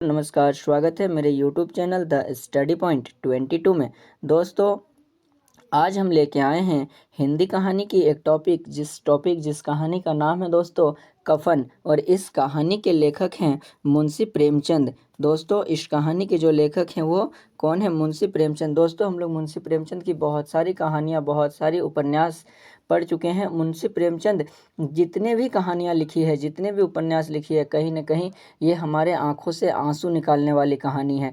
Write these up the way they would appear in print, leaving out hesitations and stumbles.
नमस्कार, स्वागत है मेरे YouTube channel the study point 22 में। दोस्तों, आज हम लेके आए हैं हिंदी कहानी की एक जिस कहानी का नाम है दोस्तों कफन। और इस कहानी के लेखक हैं मुंशी प्रेमचंद। दोस्तों, इस कहानी के जो लेखक हैं वो कौन है? मुंशी प्रेमचंद। दोस्तों, हम लोग मुंशी प्रेमचंद की बहुत सारी कहानियाँ, बहुत सारी उपन्यास पढ़ चुके हैं। मुंशी प्रेमचंद जितने भी कहानियाँ लिखी है, जितने भी उपन्यास लिखी है, कहीं ना कहीं ये हमारे आंखों से आंसू निकालने वाली कहानी है।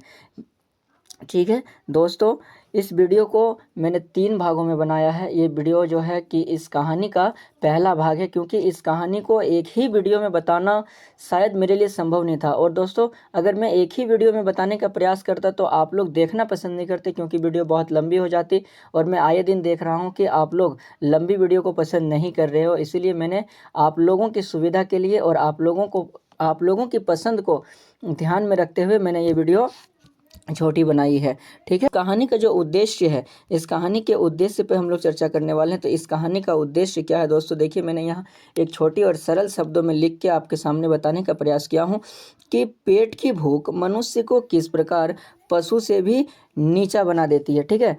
ठीक है दोस्तों, इस वीडियो को मैंने 3 भागों में बनाया है। ये वीडियो जो है कि इस कहानी का पहला भाग है, क्योंकि इस कहानी को एक ही वीडियो में बताना शायद मेरे लिए संभव नहीं था। और दोस्तों, अगर मैं एक ही वीडियो में बताने का प्रयास करता तो आप लोग देखना पसंद नहीं करते, क्योंकि वीडियो बहुत लंबी हो जाती। और मैं आए दिन देख रहा हूँ कि आप लोग लंबी वीडियो को पसंद नहीं कर रहे हो। इसीलिए मैंने आप लोगों की सुविधा के लिए और आप लोगों की पसंद को ध्यान में रखते हुए मैंने ये वीडियो छोटी बनाई है। ठीक है, कहानी का जो उद्देश्य है, इस कहानी के उद्देश्य पे हम लोग चर्चा करने वाले हैं। तो इस कहानी का उद्देश्य क्या है दोस्तों? देखिए, मैंने यहाँ एक छोटी और सरल शब्दों में लिख के आपके सामने बताने का प्रयास किया हूँ कि पेट की भूख मनुष्य को किस प्रकार पशु से भी नीचा बना देती है। ठीक है,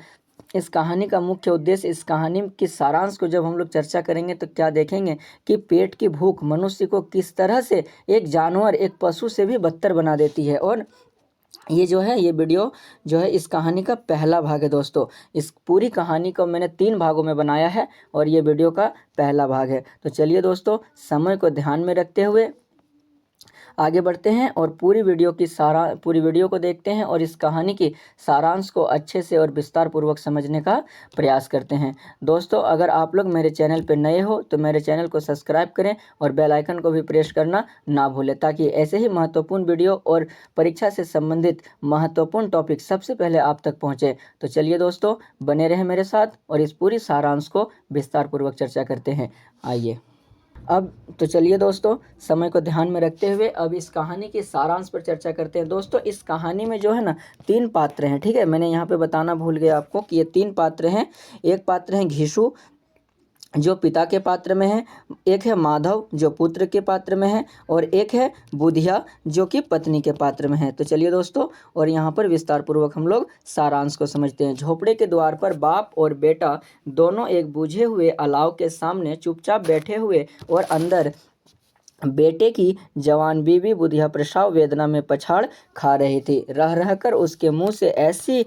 इस कहानी का मुख्य उद्देश्य, इस कहानी की सारांश को जब हम लोग चर्चा करेंगे तो क्या देखेंगे कि पेट की भूख मनुष्य को किस तरह से एक जानवर, एक पशु से भी बदतर बना देती है। और ये जो है, ये वीडियो जो है इस कहानी का पहला भाग है दोस्तों। इस पूरी कहानी को मैंने 3 भागों में बनाया है और ये वीडियो का पहला भाग है। तो चलिए दोस्तों, समय को ध्यान में रखते हुए आगे बढ़ते हैं और पूरी वीडियो को देखते हैं और इस कहानी की सारांश को अच्छे से और विस्तार पूर्वक समझने का प्रयास करते हैं। दोस्तों, अगर आप लोग मेरे चैनल पर नए हो तो मेरे चैनल को सब्सक्राइब करें और बेल आइकन को भी प्रेस करना ना भूलें, ताकि ऐसे ही महत्वपूर्ण वीडियो और परीक्षा से संबंधित महत्वपूर्ण टॉपिक सबसे पहले आप तक पहुँचे। तो चलिए दोस्तों, बने रहें मेरे साथ और इस पूरी सारांश को विस्तार पूर्वक चर्चा करते हैं। आइए अब तो चलिए दोस्तों, समय को ध्यान में रखते हुए अब इस कहानी के सारांश पर चर्चा करते हैं। दोस्तों, इस कहानी में जो है ना 3 पात्र हैं। ठीक है, मैंने यहाँ पे बताना भूल गया आपको कि ये 3 पात्र हैं। एक पात्र है घीसू, जो पिता के पात्र में है, एक है माधव जो पुत्र के पात्र में है, और एक है बुधिया जो कि पत्नी के पात्र में है। तो चलिए दोस्तों, और यहाँ पर विस्तार पूर्वक हम लोग सारांश को समझते हैं। झोपड़े के द्वार पर बाप और बेटा दोनों एक बुझे हुए अलाव के सामने चुपचाप बैठे हुए और अंदर बेटे की जवान बीवी बुधिया प्रसव वेदना में पछाड़ खा रही थी। रह रहकर उसके मुंह से ऐसी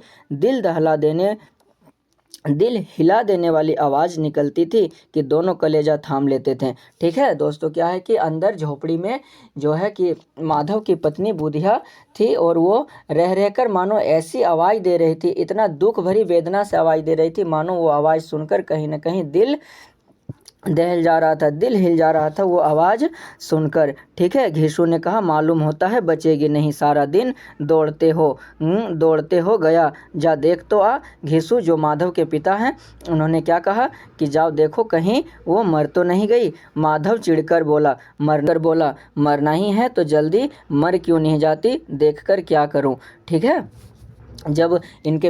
दिल हिला देने वाली आवाज़ निकलती थी कि दोनों कलेजा थाम लेते थे। ठीक है दोस्तों, क्या है कि अंदर झोपड़ी में जो है कि माधव की पत्नी बुधिया थी और वो रह रहकर मानो ऐसी आवाज़ दे रही थी, इतना दुख भरी वेदना से आवाज़ दे रही थी, मानो वो आवाज़ सुनकर कहीं ना कहीं दिल हिल जा रहा था वो आवाज़ सुनकर। ठीक है, घीसू ने कहा, मालूम होता है बचेगी नहीं, सारा दिन दौड़ते हो गया, जा देख तो आ। घीसू जो माधव के पिता हैं, उन्होंने क्या कहा कि जाओ देखो कहीं वो मर तो नहीं गई। माधव चिढ़कर बोला, मरना ही है तो जल्दी मर क्यों नहीं जाती, देखकर क्या करूं। ठीक है, जब इनके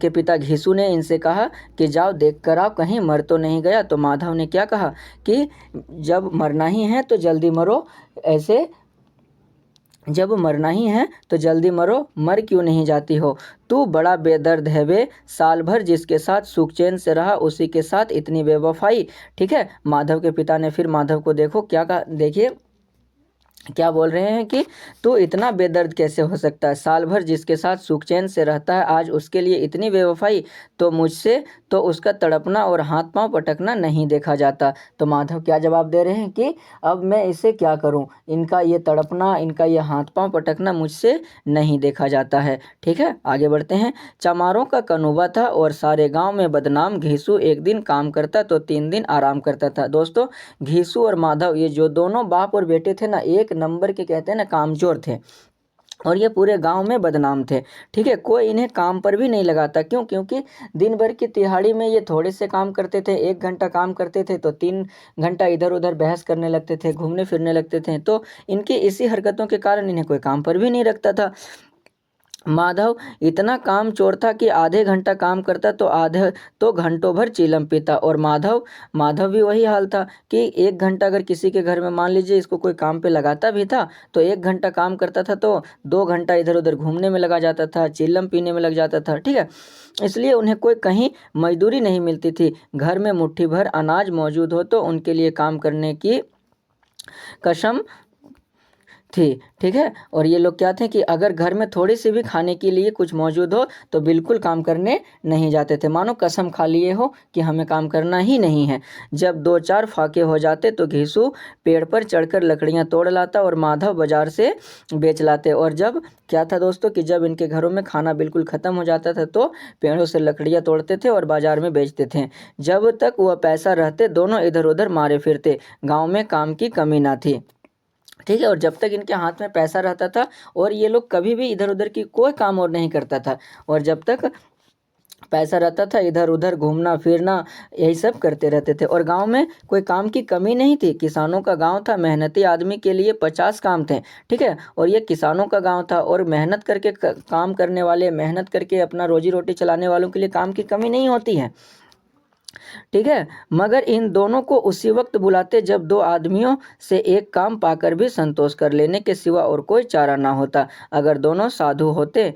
पिता घीसू ने इनसे कहा कि जाओ देख कर आओ कहीं मर तो नहीं गया, तो माधव ने क्या कहा कि जब मरना ही है तो जल्दी मरो, जब मरना ही है तो जल्दी मरो, मर क्यों नहीं जाती हो, तू बड़ा बेदर्द है बे, साल भर जिसके साथ सुख चैन से रहा उसी के साथ इतनी बेवफाई। ठीक है, माधव के पिता ने फिर माधव को देखो क्या कहा, देखिए क्या बोल रहे हैं कि तू इतना बेदर्द कैसे हो सकता है, साल भर जिसके साथ सुख चैन से रहता है आज उसके लिए इतनी बेवफाई, तो मुझसे तो उसका तड़पना और हाथ पांव पटकना नहीं देखा जाता। तो माधव क्या जवाब दे रहे हैं कि अब मैं इसे क्या करूं, इनका ये तड़पना, इनका ये हाथ पांव पटकना मुझसे नहीं देखा जाता है। ठीक है, आगे बढ़ते हैं। चमारों का कनुबा था और सारे गाँव में बदनाम। घीसू एक दिन काम करता तो 3 दिन आराम करता था। दोस्तों, घीसू और माधव ये जो दोनों बाप और बेटे थे ना, एक नंबर के कहते हैं ना कामचोर थे और ये पूरे गांव में बदनाम थे। ठीक है, कोई इन्हें काम पर भी नहीं लगाता। क्यों? क्योंकि दिन भर की तिहाड़ी में ये थोड़े से काम करते थे, 1 घंटा काम करते थे तो 3 घंटा इधर उधर बहस करने लगते थे, घूमने फिरने लगते थे। तो इनकी इसी हरकतों के कारण इन्हें कोई काम पर भी नहीं रखता था। माधव इतना काम चोर था कि आधे घंटा काम करता तो घंटों भर चीलम पीता। और माधव भी वही हाल था कि 1 घंटा अगर किसी के घर में मान लीजिए इसको कोई काम पे लगाता भी था तो 1 घंटा काम करता था तो 2 घंटा इधर उधर घूमने में लगा जाता था, चीलम पीने में लग जाता था। ठीक है, इसलिए उन्हें कोई कहीं मजदूरी नहीं मिलती थी। घर में मुट्ठी भर अनाज मौजूद हो तो उनके लिए काम करने की कसम थी। ठीक है, और ये लोग क्या थे कि अगर घर में थोड़ी सी भी खाने के लिए कुछ मौजूद हो तो बिल्कुल काम करने नहीं जाते थे, मानो कसम खा लिए हो कि हमें काम करना ही नहीं है। जब 2-4 फाके हो जाते तो घीसू पेड़ पर चढ़कर लकड़ियां तोड़ लाता और माधव बाजार से बेच लाते। और जब क्या था दोस्तों कि जब इनके घरों में खाना बिल्कुल ख़त्म हो जाता था तो पेड़ों से लकड़ियाँ तोड़ते थे और बाजार में बेचते थे। जब तक वह पैसा रहते दोनों इधर उधर मारे फिरते, गाँव में काम की कमी ना थी। ठीक है, और जब तक इनके हाथ में पैसा रहता था और ये लोग कभी भी इधर उधर की कोई काम और नहीं करता था, और जब तक पैसा रहता था इधर उधर घूमना फिरना यही सब करते रहते थे। और गांव में कोई काम की कमी नहीं थी, किसानों का गांव था, मेहनती आदमी के लिए 50 काम थे। ठीक है, और ये किसानों का गांव था और मेहनत करके काम करने वाले, मेहनत करके अपना रोजी रोटी चलाने वालों के लिए काम की कमी नहीं होती है। ठीक है, मगर इन दोनों को उसी वक्त बुलाते जब 2 आदमियों से एक काम पाकर भी संतोष कर लेने के सिवा और कोई चारा ना होता। अगर दोनों साधु होते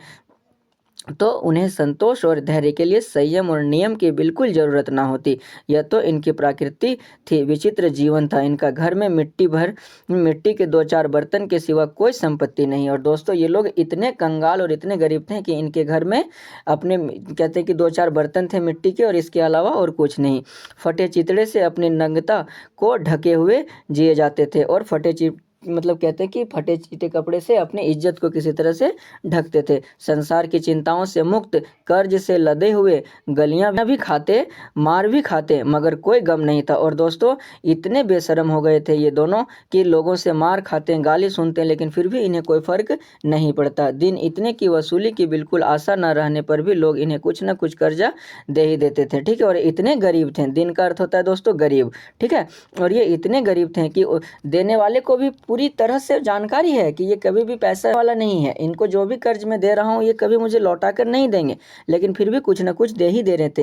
तो उन्हें संतोष और धैर्य के लिए संयम और नियम की बिल्कुल ज़रूरत ना होती। यह तो इनकी प्रकृति थी, विचित्र जीवन था इनका। घर में मिट्टी के 2-4 बर्तन के सिवा कोई संपत्ति नहीं। और दोस्तों ये लोग इतने कंगाल और इतने गरीब थे कि इनके घर में अपने कहते हैं कि 2-4 बर्तन थे मिट्टी के और इसके अलावा और कुछ नहीं। फटे चितड़े से अपनी नंगता को ढके हुए जिए जाते थे और मतलब कहते हैं कि फटे चीटे कपड़े से अपनी इज्जत को किसी तरह से ढकते थे। संसार की चिंताओं से मुक्त, कर्ज से लदे हुए, गलियां भी खाते, मार भी खाते, मगर कोई गम नहीं था। और दोस्तों इतने बेशरम हो गए थे ये दोनों कि लोगों से मार खाते, गाली सुनते, लेकिन फिर भी इन्हें कोई फर्क नहीं पड़ता। दिन इतने की वसूली की बिल्कुल आशा न रहने पर भी लोग इन्हें कुछ न कुछ कर्जा दे ही देते थे। ठीक है, और इतने गरीब थे, दिन का अर्थ होता है दोस्तों गरीब। ठीक है, और ये इतने गरीब थे कि देने वाले को भी पूरी तरह से जानकारी है कि ये कभी भी पैसा वाला नहीं है, इनको जो भी कर्ज में दे रहा हूँ ये कभी मुझे लौटा कर नहीं देंगे, लेकिन फिर भी कुछ ना कुछ दे ही दे रहे थे।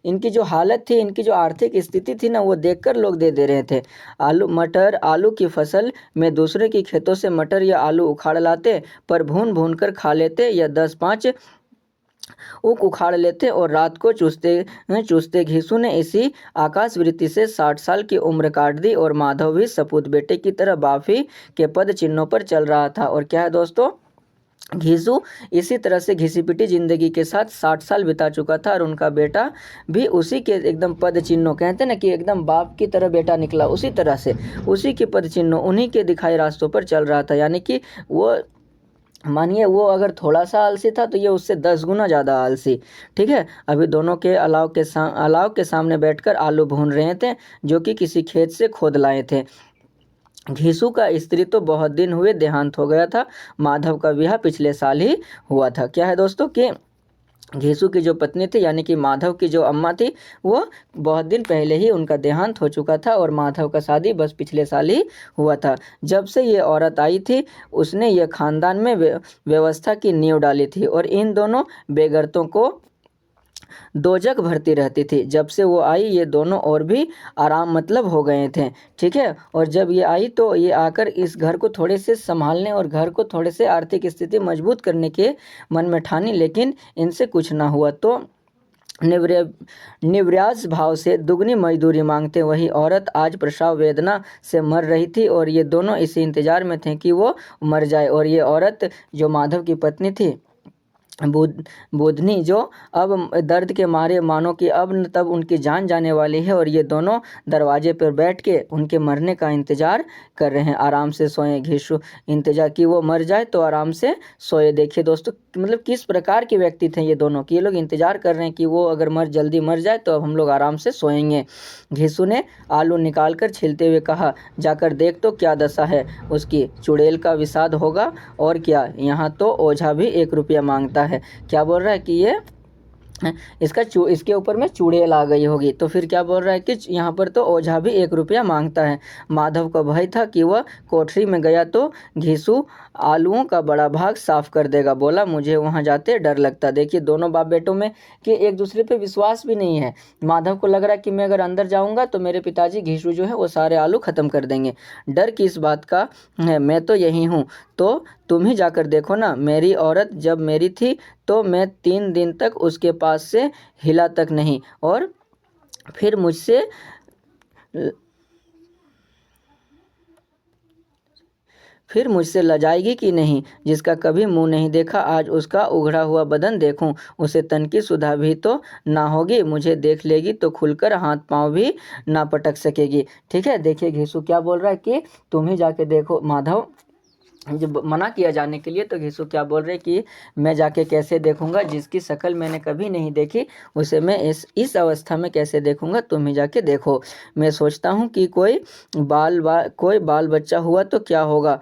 इनकी जो हालत थी, इनकी जो आर्थिक स्थिति थी ना, वो देखकर लोग दे दे रहे थे। आलू की फसल में दूसरे की खेतों से मटर या आलू उखाड़ लाते, पर भून भून कर खा लेते या 10-5 उखाड़ लेते और रात को चूसते। घीसू ने इसी आकाशवृत्ति से 60 साल की उम्र काट दी और माधव भी सपूत बेटे की तरह बाफी के पद चिन्हों पर चल रहा था। और क्या है दोस्तों, घीसू इसी तरह से घिसी पिटी जिंदगी के साथ 60 साल बिता चुका था और उनका बेटा भी उसी के एकदम पद चिन्हों, कहते हैं ना कि एकदम बाप की तरह बेटा निकला, उसी तरह से उसी के पद चिन्हों, उन्हीं के दिखाए रास्तों पर चल रहा था। यानी कि वो मानिए वो अगर थोड़ा सा आलसी था तो ये उससे 10 गुना ज़्यादा आलसी। ठीक है, अभी दोनों के अलाव के सामने बैठकर आलू भून रहे थे जो कि किसी खेत से खोद लाए थे। घीसू का स्त्री तो बहुत दिन हुए देहांत हो गया था, माधव का विवाह पिछले साल ही हुआ था। क्या है दोस्तों कि घीसू की जो पत्नी थी यानी कि माधव की जो अम्मा थी वो बहुत दिन पहले ही उनका देहांत हो चुका था और माधव का शादी बस पिछले साल ही हुआ था। जब से ये औरत आई थी उसने ये खानदान में व्यवस्था की नींव डाली थी और इन दोनों बेगरतों को दोजक भरती रहती थी। जब से वो आई ये दोनों और भी आराम मतलब हो गए थे। ठीक है, और जब ये आई तो ये आकर इस घर को थोड़े से संभालने और घर को थोड़े से आर्थिक स्थिति मजबूत करने के मन में ठानी, लेकिन इनसे कुछ ना हुआ तो निव्याज भाव से दुगनी मजदूरी मांगते वही औरत आज प्रसव वेदना से मर रही थी और ये दोनों इसी इंतजार में थे कि वो मर जाए। और ये औरत जो माधव की पत्नी थी बुधनी, जो अब दर्द के मारे मानो कि अब न तब उनकी जान जाने वाली है और ये दोनों दरवाजे पर बैठ के उनके मरने का इंतजार कर रहे हैं। आराम से सोए घीसू, इंतजार कि वो मर जाए तो आराम से सोए। देखिए दोस्तों मतलब किस प्रकार के व्यक्ति थे ये दोनों कि ये लोग इंतजार कर रहे हैं कि वो अगर जल्दी मर जाए तो अब हम लोग आराम से सोएंगे। घीसू ने आलू निकाल कर छीलते हुए कहा, जाकर देख तो क्या दशा है उसकी, चुड़ैल का विषाद होगा और क्या, यहाँ तो ओझा भी 1 रुपया मांगता है। क्या बोल रहा है कि ये इसके ऊपर में चुड़ैल आ गई होगी। तो फिर क्या बोल रहा है कि यहाँ पर तो ओझा भी 1 रुपया मांगता है। माधव को भय था कि वह कोठरी में गया तो घीसू आलूओं का बड़ा भाग साफ कर देगा। बोला मुझे वहाँ जाते डर लगता। देखिए दोनों बाप बेटों में कि एक दूसरे पे विश्वास भी नहीं है। माधव को लग रहा है कि मैं अगर अंदर जाऊँगा तो मेरे पिताजी घीसू जो है वो सारे आलू ख़त्म कर देंगे। डर किस बात का है, मैं तो यही हूँ, तो तुम ही जाकर देखो ना। मेरी औरत जब मेरी थी तो मैं 3 दिन तक उसके पास से हिला तक नहीं, और फिर मुझसे लजाएगी कि नहीं। जिसका कभी मुंह नहीं देखा आज उसका उघड़ा हुआ बदन देखूं। उसे तन की सुधा भी तो ना होगी, मुझे देख लेगी तो खुलकर हाथ पांव भी ना पटक सकेगी। ठीक है, देखिए घीसू क्या बोल रहा है कि तुम ही जाके देखो। माधव जब मना किया जाने के लिए तो घीसू क्या बोल रहे कि मैं जाके कैसे देखूंगा, जिसकी शक्ल मैंने कभी नहीं देखी उसे मैं इस अवस्था में कैसे देखूंगा, तुम ही जाके देखो। मैं सोचता हूँ कि कोई बाल बच्चा हुआ तो क्या होगा।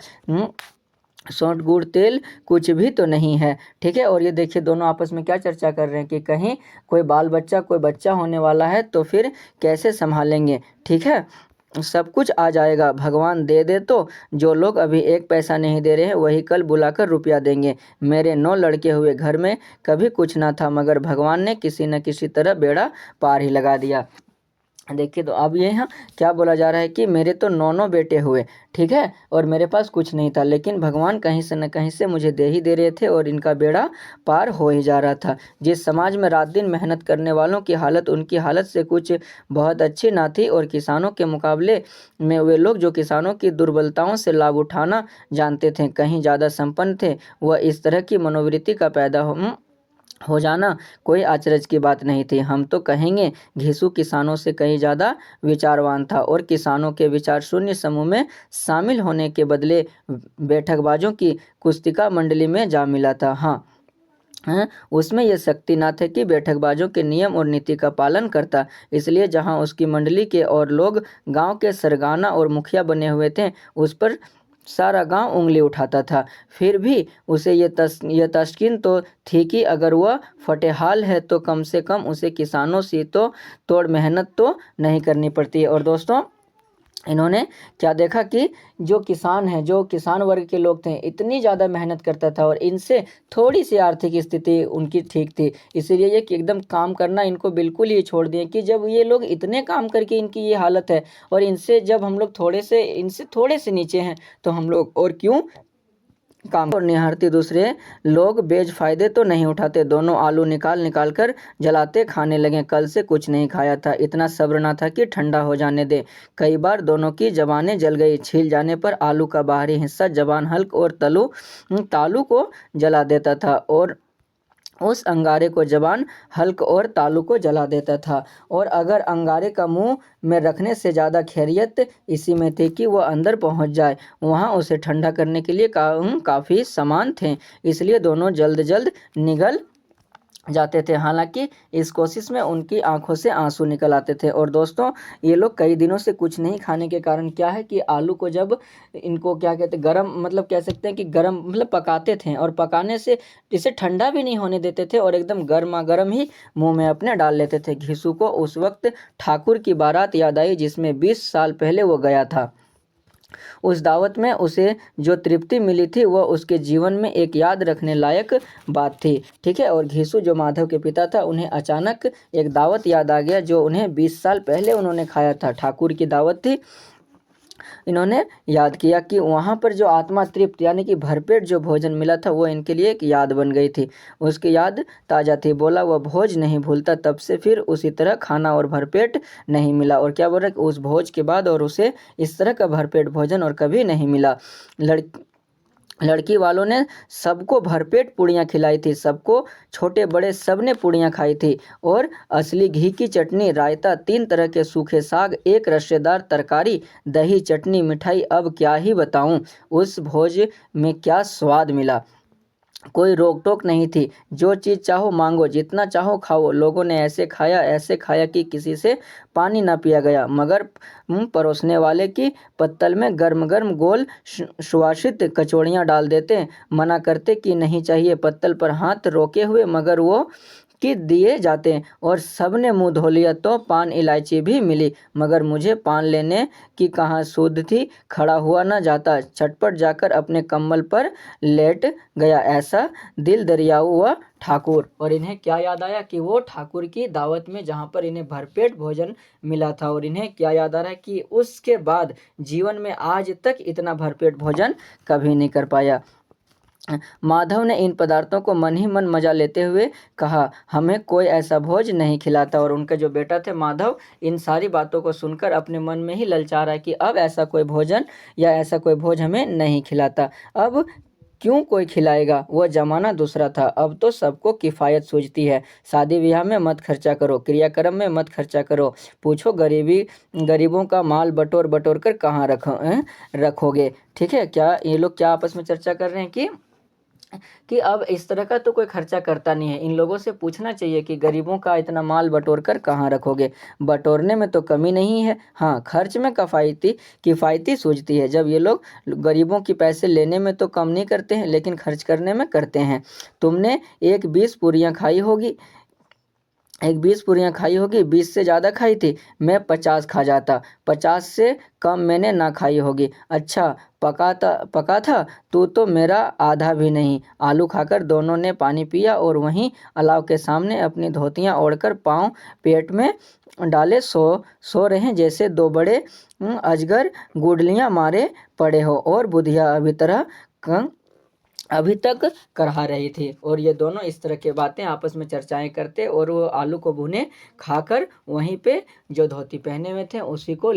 सौंठ गुड़ तेल कुछ भी तो नहीं है। ठीक है, और ये देखिए दोनों आपस में क्या चर्चा कर रहे हैं कि कहीं कोई बच्चा होने वाला है तो फिर कैसे संभालेंगे। ठीक है, सब कुछ आ जाएगा, भगवान दे दे तो। जो लोग अभी 1 पैसा नहीं दे रहे हैं वही कल बुलाकर रुपया देंगे। मेरे 9 लड़के हुए घर में कभी कुछ ना था, मगर भगवान ने किसी न किसी तरह बेड़ा पार ही लगा दिया। देखिए तो अब ये यहाँ क्या बोला जा रहा है कि मेरे तो 9 बेटे हुए, ठीक है, और मेरे पास कुछ नहीं था, लेकिन भगवान कहीं से न कहीं से मुझे दे ही दे रहे थे और इनका बेड़ा पार हो ही जा रहा था। जिस समाज में रात दिन मेहनत करने वालों की हालत उनकी हालत से कुछ बहुत अच्छी ना थी, और किसानों के मुकाबले में वे लोग जो किसानों की दुर्बलताओं से लाभ उठाना जानते थे कहीं ज़्यादा संपन्न थे। वह इस तरह की मनोवृत्ति का पैदा हो जाना कोई आश्चर्य की बात नहीं थी। हम तो कहेंगे घीसू किसानों से कहीं ज़्यादा विचारवान था, और किसानों के विचार शून्य समूह में शामिल होने के बदले बैठकबाजों की कुश्तिका मंडली में जा मिला था। हाँ, उसमें यह शक्ति ना थे कि बैठकबाजों के नियम और नीति का पालन करता। इसलिए जहां उसकी मंडली के और लोग गांव के सरगना और मुखिया बने हुए थे, उस पर सारा गांव उंगली उठाता था। फिर भी उसे ये तस्कीन तो थी कि अगर वह फटेहाल है तो कम से कम उसे किसानों से तो तोड़ मेहनत तो नहीं करनी पड़ती। और दोस्तों इन्होंने क्या देखा कि जो किसान वर्ग के लोग थे इतनी ज़्यादा मेहनत करता था, और इनसे थोड़ी सी आर्थिक स्थिति उनकी ठीक थी, इसीलिए ये कि एकदम काम करना इनको बिल्कुल ही छोड़ दिए कि जब ये लोग इतने काम करके इनकी ये हालत है, और इनसे जब हम लोग इनसे थोड़े से नीचे हैं तो हम लोग और क्यों काम। और निहारती दूसरे लोग बेज फायदे तो नहीं उठाते। दोनों आलू निकाल कर जलाते खाने लगे। कल से कुछ नहीं खाया था, इतना सब्र ना था कि ठंडा हो जाने दे। कई बार दोनों की जबानें जल गई। छील जाने पर आलू का बाहरी हिस्सा जबान हल्क और तालू को जला देता था, और उस अंगारे को जबान हल्क और तालू को जला देता था। और अगर अंगारे का मुंह में रखने से ज़्यादा खैरियत इसी में थी कि वह अंदर पहुंच जाए। वहां उसे ठंडा करने के लिए काफ़ी सामान थे, इसलिए दोनों जल्द निगल जाते थे। हालांकि इस कोशिश में उनकी आंखों से आंसू निकल आते थे। और दोस्तों ये लोग कई दिनों से कुछ नहीं खाने के कारण क्या है कि आलू को जब इनको क्या कहते हैं गरम, मतलब कह सकते हैं कि गरम मतलब पकाते थे, और पकाने से इसे ठंडा भी नहीं होने देते थे, और एकदम गर्मा गर्म ही मुंह में अपने डाल लेते थे। घीसू को उस वक्त ठाकुर की बारात याद आई जिसमें 20 साल पहले वो गया था। उस दावत में उसे जो तृप्ति मिली थी वह उसके जीवन में एक याद रखने लायक बात थी। ठीक है, और घीसू जो माधव के पिता था उन्हें अचानक एक दावत याद आ गया जो उन्हें 20 साल पहले उन्होंने खाया था। ठाकुर की दावत थी। इन्होंने याद किया कि वहाँ पर जो आत्मा तृप्त यानी कि भरपेट जो भोजन मिला था वो इनके लिए एक याद बन गई थी। उसकी याद ताज़ा थी। बोला वह भोज नहीं भूलता। तब से फिर उसी तरह खाना और भरपेट नहीं मिला। और क्या बोल रहा है कि उस भोज के बाद और उसे इस तरह का भरपेट भोजन और कभी नहीं मिला। लड़की वालों ने सबको भरपेट पूड़ियाँ खिलाई थी। सबको छोटे बड़े सब ने पूड़ियाँ खाई थी, और असली घी की चटनी, रायता, 3 तरह के सूखे साग, एक रसेदार तरकारी, दही, चटनी, मिठाई, अब क्या ही बताऊं उस भोज में क्या स्वाद मिला। कोई रोक टोक नहीं थी। जो चीज़ चाहो मांगो, जितना चाहो खाओ। लोगों ने ऐसे खाया कि किसी से पानी ना पिया गया, मगर परोसने वाले की पत्तल में गर्म गर्म गोल सुवासित कचौड़ियाँ डाल देते। मना करते कि नहीं चाहिए, पत्तल पर हाथ रोके हुए, मगर वो कि दिए जाते हैं और सबने मुंह धो लिया तो पान इलायची भी मिली, मगर मुझे पान लेने की कहाँ सुध थी। खड़ा हुआ न जाता, झटपट जाकर अपने कम्बल पर लेट गया, ऐसा दिल दरिया हुआ ठाकुर। और इन्हें क्या याद आया कि वो ठाकुर की दावत में जहाँ पर इन्हें भरपेट भोजन मिला था, और इन्हें क्या याद आ रहा है कि उसके बाद जीवन में आज तक इतना भरपेट भोजन कभी नहीं कर पाया। माधव ने इन पदार्थों को मन ही मन मजा लेते हुए कहा, हमें कोई ऐसा भोज नहीं खिलाता। और उनके जो बेटा थे माधव, इन सारी बातों को सुनकर अपने मन में ही ललचा रहा है कि अब ऐसा कोई भोजन या ऐसा कोई भोज हमें नहीं खिलाता। अब क्यों कोई खिलाएगा, वह जमाना दूसरा था। अब तो सबको किफ़ायत सूझती है। शादी ब्याह में मत खर्चा करो, क्रियाक्रम में मत खर्चा करो, पूछो गरीबों का माल बटोर बटोर कर कहाँ रखोगे। ठीक है, क्या ये लोग क्या आपस में चर्चा कर रहे हैं कि अब इस तरह का तो कोई खर्चा करता नहीं है। इन लोगों से पूछना चाहिए कि गरीबों का इतना माल बटोर कर कहाँ रखोगे। बटोरने में तो कमी नहीं है, हाँ खर्च में किफ़ायती सूझती है। जब ये लोग गरीबों की पैसे लेने में तो कम नहीं करते हैं, लेकिन खर्च करने में करते हैं। तुमने 20 पूरियाँ खाई होगी, 20 से ज़्यादा खाई थी, मैं 50 खा जाता, 50 से कम मैंने ना खाई होगी। अच्छा पका था, तू तो मेरा आधा भी नहीं। आलू खाकर दोनों ने पानी पिया और वहीं अलाव के सामने अपनी धोतियाँ ओढ़कर पाँव पेट में डाले सो रहे जैसे दो बड़े अजगर गुडलियाँ मारे पड़े हो, और बुधिया अभी तक करहा रही थी। और ये दोनों इस तरह की बातें आपस में चर्चाएं करते, और वो आलू को भुने खाकर वहीं पे जो धोती पहने हुए थे उसी को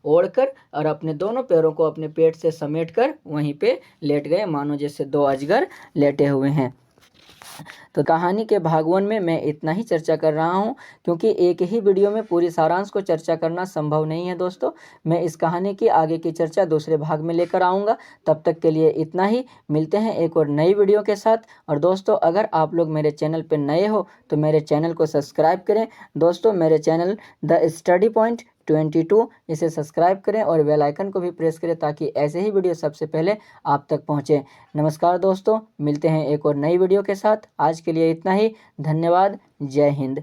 ओढ़कर और अपने दोनों पैरों को अपने पेट से समेट कर वहीं पे लेट गए, मानो जैसे दो अजगर लेटे हुए हैं। तो कहानी के भाग 1 में मैं इतना ही चर्चा कर रहा हूँ, क्योंकि एक ही वीडियो में पूरी सारांश को चर्चा करना संभव नहीं है दोस्तों। मैं इस कहानी की आगे की चर्चा दूसरे भाग में लेकर आऊँगा। तब तक के लिए इतना ही, मिलते हैं एक और नई वीडियो के साथ। और दोस्तों अगर आप लोग मेरे चैनल पर नए हो तो मेरे चैनल को सब्सक्राइब करें। दोस्तों मेरे चैनल द स्टडी पॉइंट 22 इसे सब्सक्राइब करें और बेल आइकन को भी प्रेस करें, ताकि ऐसे ही वीडियो सबसे पहले आप तक पहुंचे। नमस्कार दोस्तों, मिलते हैं एक और नई वीडियो के साथ। आज के लिए इतना ही, धन्यवाद, जय हिंद।